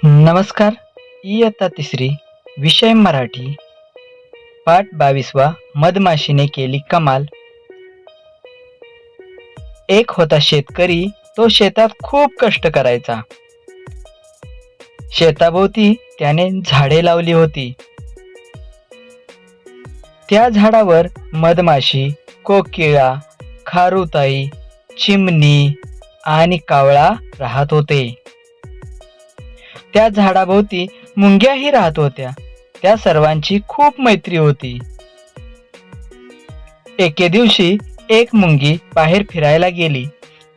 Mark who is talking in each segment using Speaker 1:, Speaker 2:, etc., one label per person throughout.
Speaker 1: नमस्कार. इयत्ता तिसरी, विषय मराठी, पाठ 22वा. मधमाशीने केली कमाल. एक होता शेतकरी. तो शेतात खूप कष्ट करायचा. शेताभोवती त्याने झाडे लावली होती. त्या झाडावर मधमाशी, कोकिळा, खारुताई, चिमणी आणि कावळा राहत होते. त्या झाडाभोवती मुंग्याही राहत होत्या. त्या सर्वांची खूप मैत्री होती. एके दिवशी एक मुंगी बाहेर फिरायला गेली.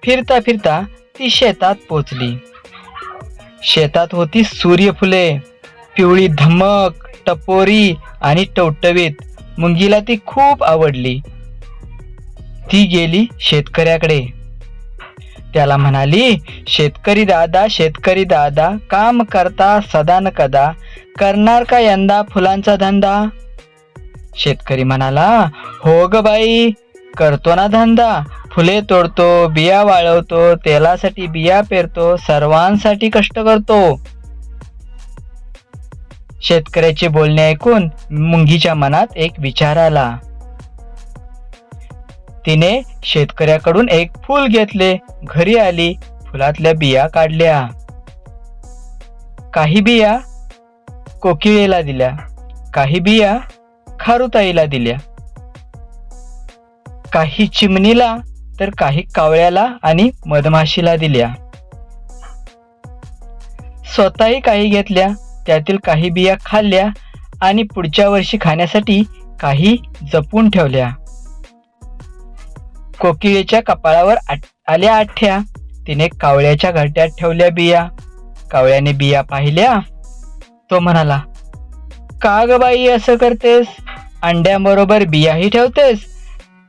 Speaker 1: फिरता फिरता ती शेतात पोचली. शेतात होती सूर्यफुले, पिवळी धमक, टपोरी आणि टवटवीत. मुंगीला ती खूप आवडली. ती गेली शेतकऱ्याकडे. त्याला म्हणाली, शेतकरी दादा, काम करता सदा न कदा, करणार का यंदा फुलांचा धंदा? शेतकरी म्हणाला, हो ग बाई, करतो ना धंदा. फुले तोडतो, बिया वाळवतो, तेलासाठी बिया पेरतो, सर्वांसाठी कष्ट करतो. शेतकऱ्याचे बोलणे ऐकून मुंगीच्या मनात एक विचार आला. तिने शेतकऱ्याकडून एक फूल घेतले. घरी आली, फुलातल्या बिया काढल्या. काही बिया कोकिळेला दिल्या, काही बिया खारुताईला दिल्या, काही चिमणीला तर काही कावळ्याला आणि मधमाशीला दिल्या. स्वतःही काही घेतल्या. त्यातील काही बिया खाल्ल्या आणि पुढच्या वर्षी खाण्यासाठी काही जपून ठेवल्या. कोकिळेच्या कपाळावर आल्या आठ्या. तिने कावळ्याच्या घरट्यात ठेवल्या बिया. कावळ्याने बिया पाहिल्या. तो म्हणाला, का ग बाई असं करतेस? अंड्याबरोबर बियाही ठेवतेस?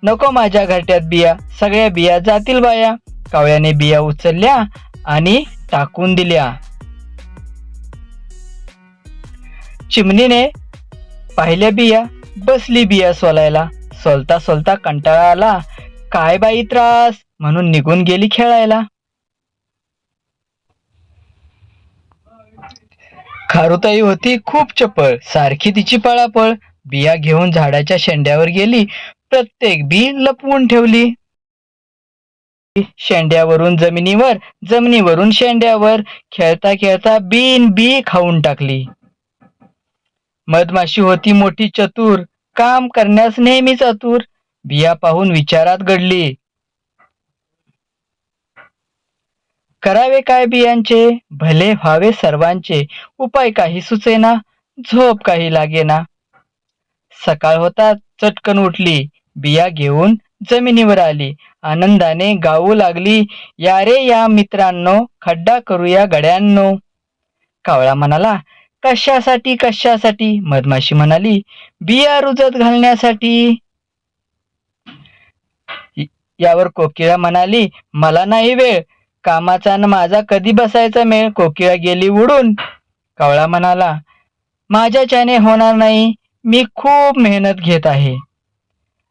Speaker 1: नको माझ्या घरट्यात बिया, सगळ्या बिया जातील बाया. कावळ्याने बिया उचलल्या आणि टाकून दिल्या. चिमणीने पाहिल्या बिया, बसली बिया सोलायला. सोलता सोलता कंटाळा आला. काय बाई त्रास, म्हणून निघून गेली खेळायला. खारुताई होती खूप चपळ. सारखी तिची पळापळ. बिया घेऊन झाडाच्या शेंड्यावर गेली. प्रत्येक बी लपवून ठेवली. शेंड्यावरून जमिनीवर, जमिनीवरून शेंड्यावर, खेळता खेळता बीन बी खाऊन टाकली. मधमाशी होती मोठी चतुर, काम करण्यास नेहमीच आतुर. बिया पाहून विचारात घडली. करावे काय बियांचे, भले व्हावे सर्वांचे. उपाय काही सुचेना, झोप काही लागेना. सकाळ होता, चटकन उठली. बिया घेऊन जमिनीवर आली. आनंदाने गाऊ लागली, या रे या मित्रांनो, खड्डा करूया गड्यांनो. कावळा म्हणाला, कशासाठी कशासाठी? मधमाशी म्हणाली, बिया रुजत घालण्यासाठी. यावर कोकिळा म्हणाली, मला नाही वेळ, कामाचा न माझा कधी बसायचा मेळ. कोकिळा गेली उडून. कावळा म्हणाला, माझ्याच्याने होणार नाही, मी खूप मेहनत घेत आहे.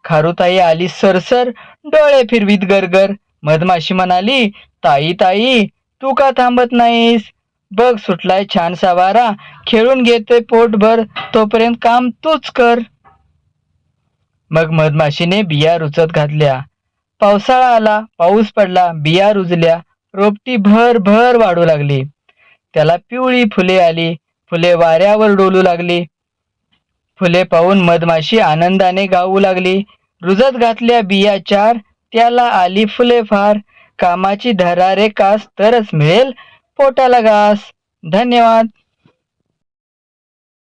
Speaker 1: खारुताई आली सरसर, डोळे फिरवीत गरगर. मधमाशी म्हणाली, ताई ताई, तू का थांबत नाहीस? बघ सुटलाय छानसा वारा, खेळून घेतोय पोटभर, तोपर्यंत काम तूच कर. मग मधमाशीने बिया रुजत घातल्या. पावसाळा आला, पाऊस पडला, बिया रुजल्या. रोपटी भर भर वाढू लागली. त्याला पिवळी फुले आली. फुले वाऱ्यावर डोलू लागली. फुले पाहून मधमाशी आनंदाने गाऊ लागली. रुजत घातल्या बिया चार, त्याला आली फुले फार. कामाची धरा रे कास, तरच मिळेल पोटाला घास. धन्यवाद.